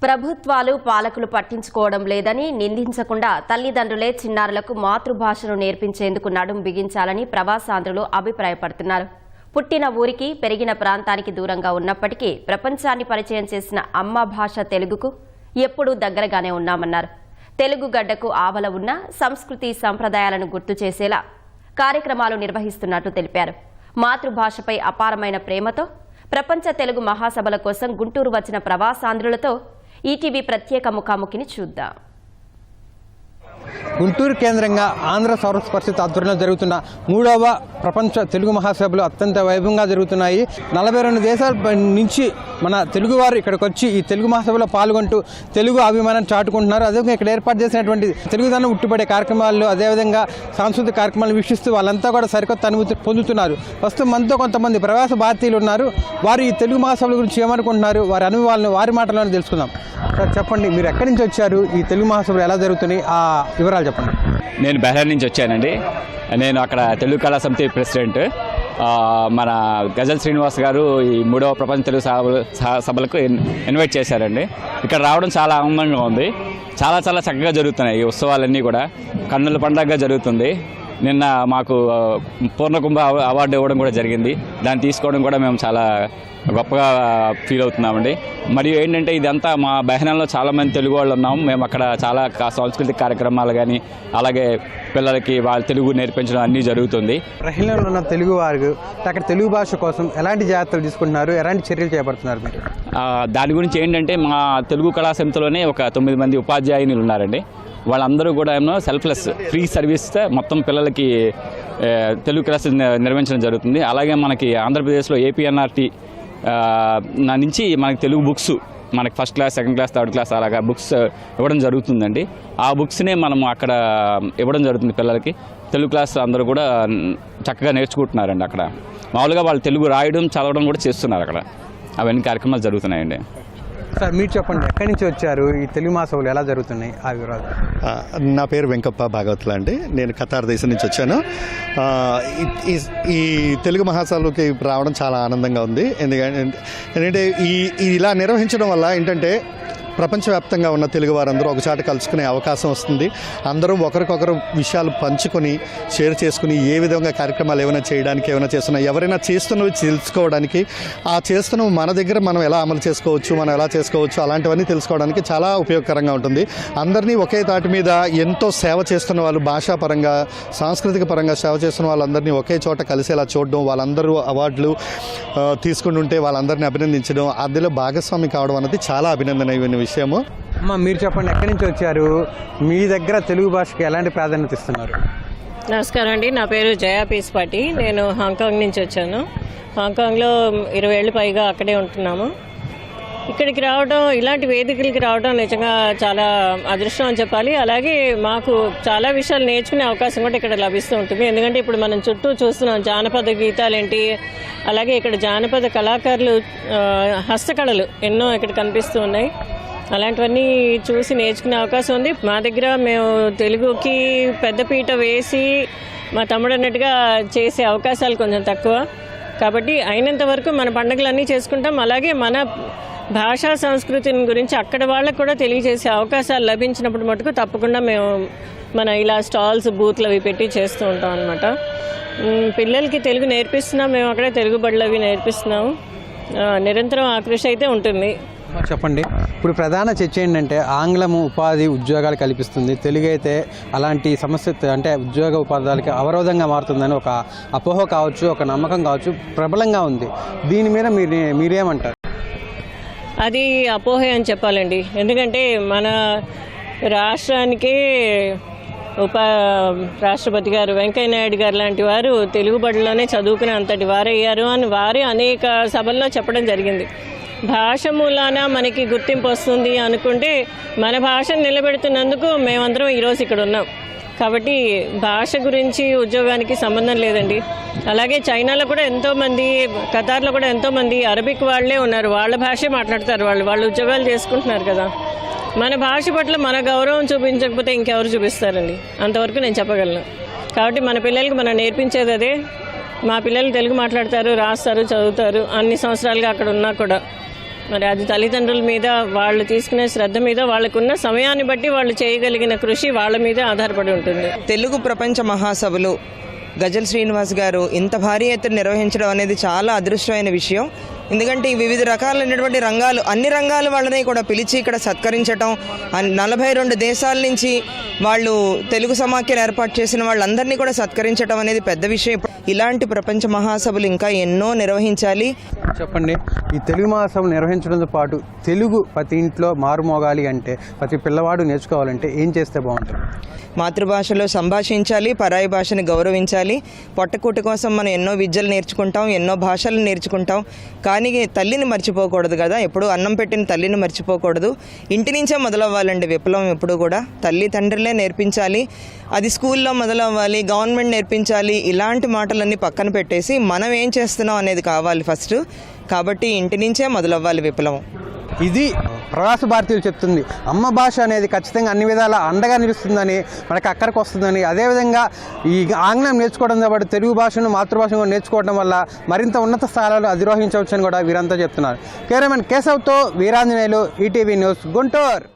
ప్రభుత్వాలు పాలకులు పట్టించుకోవడం లేదని నిందించకుండా తల్లిదండ్రులే చిన్నారులకు మాతృభాషను నేర్పించేందుకు నడుం బిగించాలని ప్రవాసాంధ్రులు అభిప్రాయపడుతున్నారు. పుట్టిన ఊరికి పెరిగిన ప్రాంతానికి దూరంగా ఉన్నప్పటికీ ప్రపంచాన్ని పరిచయం చేసిన అమ్మ భాష తెలుగుకు ఎప్పుడూ దగ్గరగానే ఉన్నామన్నారు. తెలుగు గడ్డకు ఆవల ఉన్న సంస్కృతి సంప్రదాయాలను గుర్తు చేసేలా కార్యక్రమాలు నిర్వహిస్తున్నట్టు తెలిపారు. మాతృభాషపై అపారమైన ప్రేమతో ప్రపంచ తెలుగు మహాసభల కోసం గుంటూరు వచ్చిన ప్రవాసాంధ్రులతో ఈటీవీ ప్రత్యేక ముఖాముఖిని చూద్దాం. గుంటూరు కేంద్రంగా ఆంధ్ర సౌరస్ పరిషత్ ఆధ్వర్యంలో జరుగుతున్న 3వ ప్రపంచ తెలుగు మహాసభలు అత్యంత వైభవంగా జరుగుతున్నాయి. 42 దేశాల నుంచి మన తెలుగువారు ఇక్కడికి వచ్చి ఈ తెలుగు మహాసభలో పాల్గొంటూ తెలుగు అభిమానాన్ని చాటుకుంటున్నారు. అదేవిధంగా ఇక్కడ ఏర్పాటు చేసినటువంటి తెలుగుదనం ఉట్టిపడే కార్యక్రమాలు, అదేవిధంగా సాంస్కృతిక కార్యక్రమాలు వీక్షిస్తూ వాళ్ళంతా కూడా సరికొత్త అనుభూతి పొందుతున్నారు. ప్రస్తుతం మనతో కొంతమంది ప్రవాస భారతీయులు ఉన్నారు. వారు ఈ తెలుగు మహాసభల గురించి ఏమనుకుంటున్నారు, వారి అనుభవాలను వారి మాటలను తెలుసుకుందాం. సార్ చెప్పండి, మీరు ఎక్కడి నుంచి వచ్చారు, ఈ తెలుగు మహాసభలు ఎలా జరుగుతున్నాయి, ఆ వివరాలు చెప్పండి. నేను బెహ్రైన్ నుంచి వచ్చానండి. నేను అక్కడ తెలుగు కళా సమితి ప్రెసిడెంట్. మన గజల్ శ్రీనివాస్ గారు ఈ 3వ ప్రపంచ తెలుగు సభలకు ఇన్వైట్ చేశారండి. ఇక్కడ రావడం చాలా ఆనందంగా ఉంది. చాలా చాలా చక్కగా జరుగుతున్నాయి ఈ ఉత్సవాలన్నీ కూడా. కన్నుల పండగగా జరుగుతుంది. నిన్న మాకు పూర్ణకుంభ అవార్డు ఇవ్వడం కూడా జరిగింది. దాన్ని తీసుకోవడం కూడా మేము చాలా గొప్పగా ఫీల్ అవుతున్నామండి. మరియు ఏంటంటే ఇదంతా మా బెహ్రైన్లో చాలామంది తెలుగు వాళ్ళు ఉన్నాము. మేము అక్కడ చాలా సాంస్కృతిక కార్యక్రమాలు కానీ అలాగే పిల్లలకి వాళ్ళ తెలుగు నేర్పించడం అన్నీ జరుగుతుంది. బెహ్రైన్లో ఉన్న తెలుగు వారు అక్కడ తెలుగు భాష కోసం ఎలాంటి జాగ్రత్తలు తీసుకుంటున్నారు, ఎలాంటి చర్యలు చేపడుతున్నారు మీరు? దాని గురించి ఏంటంటే మా తెలుగు కళా సమితిలోనే ఒక 9 మంది ఉపాధ్యాయులు ఉన్నారండి. వాళ్ళందరూ కూడా ఏమో సెల్ఫ్లెస్ ఫ్రీ సర్వీస్ మొత్తం పిల్లలకి తెలుగు క్లాసెస్ నిర్వహించడం జరుగుతుంది. అలాగే మనకి ఆంధ్రప్రదేశ్లో ఏపీఎన్ఆర్టీ నుంచి మనకి తెలుగు బుక్స్, మనకి first class, second class, third class అలాగా బుక్స్ ఇవ్వడం జరుగుతుందండి. ఆ బుక్స్నే మనం అక్కడ ఇవ్వడం జరుగుతుంది పిల్లలకి. తెలుగు క్లాస్ అందరూ కూడా చక్కగా నేర్చుకుంటున్నారండి. అక్కడ మామూలుగా వాళ్ళు తెలుగు రాయడం, చదవడం కూడా చేస్తున్నారు. అక్కడ అవన్నీ కార్యక్రమాలు జరుగుతున్నాయండి. సార్ మీరు చెప్పండి, ఎక్కడి నుంచి వచ్చారు, ఈ తెలుగు మహాసభలు ఎలా జరుగుతున్నాయి, ఆ వివరాలు? నా పేరు వెంకప్ప భాగవతులు అండి. నేను ఖతార్ దేశం నుంచి వచ్చాను. ఈ తెలుగు మహాసభలకి రావడం చాలా ఆనందంగా ఉంది. ఎందుకంటే ఇలా నిర్వహించడం వల్ల ఏంటంటే ప్రపంచవ్యాప్తంగా ఉన్న తెలుగు వారందరూ ఒకచాట కలుసుకునే అవకాశం వస్తుంది. అందరూ ఒకరికొకరు విషయాలు పంచుకొని షేర్ చేసుకుని ఏ విధంగా కార్యక్రమాలు ఏమైనా చేయడానికి, ఏమైనా చేస్తున్నా, ఎవరైనా చేస్తున్నవి తెలుసుకోవడానికి, ఆ చేస్తున్నవి మన దగ్గర మనం ఎలా అమలు చేసుకోవచ్చు, మనం ఎలా చేసుకోవచ్చు, అలాంటివన్నీ తెలుసుకోవడానికి చాలా ఉపయోగకరంగా ఉంటుంది. అందరినీ ఒకే తాటి మీద ఎంతో సేవ చేస్తున్న వాళ్ళు, భాషాపరంగా సాంస్కృతిక పరంగా సేవ చేస్తున్న వాళ్ళందరినీ ఒకే చోట కలిసేలా చూడడం, వాళ్ళందరూ అవార్డులు తీసుకుని ఉంటే వాళ్ళందరినీ అభినందించడం, అందులో భాగస్వామి కావడం అనేది చాలా అభినందనీయమైన విషయము. అమ్మ మీరు చెప్పండి, ఎక్కడి నుంచి వచ్చారు, మీ దగ్గర తెలుగు భాషకి ఎలాంటి ప్రాధాన్యత ఇస్తున్నారు? నమస్కారం అండి, నా పేరు జయా పీస్పాటి. నేను హాంకాంగ్ నుంచి వచ్చాను. హాంకాంగ్లో 20 ఏళ్ళు పైగా అక్కడే ఉంటున్నాము. ఇక్కడికి రావడం, ఇలాంటి వేదికలకి రావడం నిజంగా చాలా అదృష్టం అని చెప్పాలి. అలాగే మాకు చాలా విషయాలు నేర్చుకునే అవకాశం కూడా ఇక్కడ లభిస్తూ ఉంటుంది. ఎందుకంటే ఇప్పుడు మనం చుట్టూ చూస్తున్నాం జానపద గీతాలేంటి, అలాగే ఇక్కడ జానపద కళాకారులు హస్తకళలు ఎన్నో ఇక్కడ కనిపిస్తూ ఉన్నాయి. అలాంటివన్నీ చూసి నేర్చుకునే అవకాశం ఉంది. మా దగ్గర మేము తెలుగుకి పెద్దపీట వేసి మా తమ్ముడు అన్నట్టుగా చేసే అవకాశాలు కొంచెం తక్కువ. కాబట్టి అయినంత వరకు మన పండుగలన్నీ చేసుకుంటాం. అలాగే మన భాషా సంస్కృతిని గురించి అక్కడ వాళ్ళకు కూడా తెలియజేసే అవకాశాలు లభించినప్పుడు మటుకు తప్పకుండా మేము ఇలా స్టాల్స్, బూత్లు అవి పెట్టి చేస్తూ ఉంటాం అన్నమాట. పిల్లలకి తెలుగు నేర్పిస్తున్నాం. మేము అక్కడ తెలుగు బడులు అవి నేర్పిస్తున్నాము. నిరంతరం ఆ కృషి అయితే ఉంటుంది. చెప్పండి, ఇప్పుడు ప్రధాన చర్చ ఏంటంటే ఆంగ్లము ఉపాధి ఉద్యోగాలు కల్పిస్తుంది, తెలుగు అయితే అలాంటి సమస్య అంటే ఉద్యోగ ఉపాధాలకి అవరోధంగా మారుతుందని ఒక అపోహ కావచ్చు, ఒక నమ్మకం కావచ్చు, ప్రబలంగా ఉంది. దీని మీద మీరేమంటారు? అది అపోహే అని చెప్పాలండి. ఎందుకంటే మన రాష్ట్రానికే రాష్ట్రపతి గారు వెంకయ్య నాయుడు గారు లాంటి వారు తెలుగు బడిలోనే చదువుకునే అంతటి వారయ్యారు అని వారే అనేక సభల్లో చెప్పడం జరిగింది. భాష మూలాన మనకి గుర్తింపు వస్తుంది అనుకుంటే మన భాషను నిలబెడుతున్నందుకు మేమందరం ఈరోజు ఇక్కడ ఉన్నాం. కాబట్టి భాష గురించి ఉద్యోగానికి సంబంధం లేదండి. అలాగే చైనాలో కూడా ఎంతోమంది, ఖతార్లో కూడా ఎంతోమంది అరబిక్ వాళ్ళే ఉన్నారు. వాళ్ళ భాషే మాట్లాడతారు. వాళ్ళు ఉద్యోగాలు చేసుకుంటున్నారు కదా. మన భాష పట్ల మన గౌరవం చూపించకపోతే ఇంకెవరు చూపిస్తారండి? అంతవరకు నేను చెప్పగలను. కాబట్టి మన పిల్లలకి మనం నేర్పించేది అదే. మా పిల్లలు తెలుగు మాట్లాడతారు, రాస్తారు, చదువుతారు. అన్ని సంవత్సరాలుగా అక్కడ ఉన్నా కూడా మరి అది తల్లిదండ్రుల మీద, వాళ్ళు తీసుకునే శ్రద్ధ మీద, వాళ్ళకున్న సమయాన్ని బట్టి వాళ్ళు చేయగలిగిన కృషి వాళ్ళ మీద ఆధారపడి ఉంటుంది. తెలుగు ప్రపంచ మహాసభలు గజల్ శ్రీనివాస్ గారు ఇంత భారీ ఎత్తున నిర్వహించడం అనేది చాలా అదృష్టమైన విషయం. ఎందుకంటే ఈ వివిధ రకాలైనటువంటి రంగాలు, అన్ని రంగాల వాళ్ళని కూడా పిలిచి ఇక్కడ సత్కరించడం, 42 దేశాల నుంచి వాళ్ళు తెలుగు సమాఖ్యను ఏర్పాటు చేసిన వాళ్ళందరినీ కూడా సత్కరించడం అనేది పెద్ద విషయం. ఇలాంటి ప్రపంచ మహాసభలు ఇంకా ఎన్నో నిర్వహించాలి. చెప్పండి, ఈ తెలుగు మహాసభలు నిర్వహించడంతో పాటు తెలుగు ప్రతి ఇంట్లో మారుమోగాలి అంటే, ప్రతి పిల్లవాడు నేర్చుకోవాలంటే ఏం చేస్తే బాగుంటుంది? మాతృభాషలో సంభాషించాలి, పరాయి భాషని గౌరవించాలి. పొట్టకూటి కోసం మనం ఎన్నో విద్యలు నేర్చుకుంటాం, ఎన్నో భాషలు నేర్చుకుంటాం, కానీ తల్లిని మర్చిపోకూడదు కదా. ఎప్పుడు అన్నం పెట్టిన తల్లిని మర్చిపోకూడదు. ఇంటి నుంచే మొదలవ్వాలండి విప్లవం. ఎప్పుడు కూడా తల్లి తండ్రులే నేర్పించాలి. అది స్కూల్లో మొదలవ్వాలి, గవర్నమెంట్ నేర్పించాలి. ఇలాంటి మాటలన్నీ పక్కన పెట్టేసి మనం ఏం చేస్తున్నాం అనేది కావాలి ఫస్ట్. కాబట్టి ఇంటి నుంచే మొదలవ్వాలి విప్లవం. ఇది ప్రవాస భారతీయులు చెప్తుంది. అమ్మ భాష అనేది ఖచ్చితంగా అన్ని విధాలా అండగా నిలుస్తుందని, మనకు అక్కడికి వస్తుందని. అదేవిధంగా ఈ ఆంగ్లం నేర్చుకోవడంతో పాటు తెలుగు భాషను, మాతృభాషను నేర్చుకోవడం వల్ల మరింత ఉన్నత స్థానాలు అధిరోహించవచ్చని కూడా వీరంతా చెప్తున్నారు. కెమెరామెన్ కేశవ్తో వీరాంజనేయులు, ఈటీవీ న్యూస్, గుంటూరు.